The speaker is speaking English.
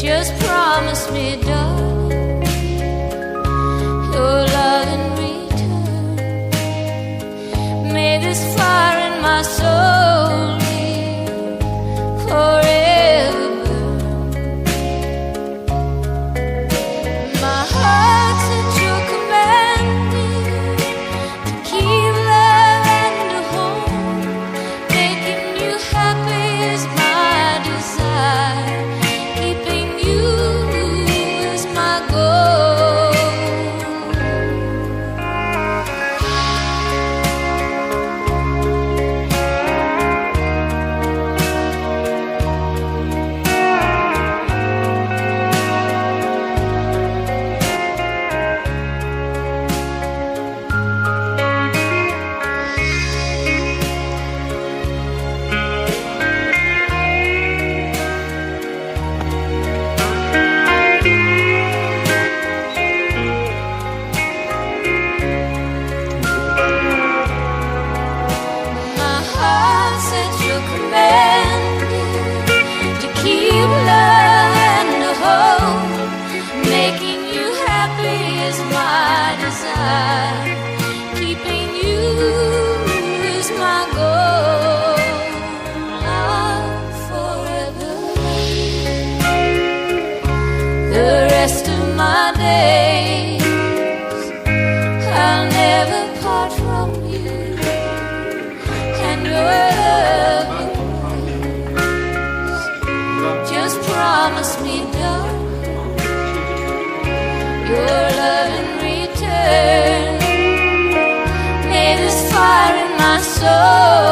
Just promise me, darling, your love in return. May this fire in my soul be forever burn. My heart's at your command, dear, to keep love and to hold. Making you happy is my desire. Keeping you is my goal. My heart's at your command, to keep love and to hold. Making you happy is my desire. Keeping you is my goal. Love forever. The rest of my days, I'll never part from you and your loving ways. Just promise me, darling, your love in return. May this fire in my soul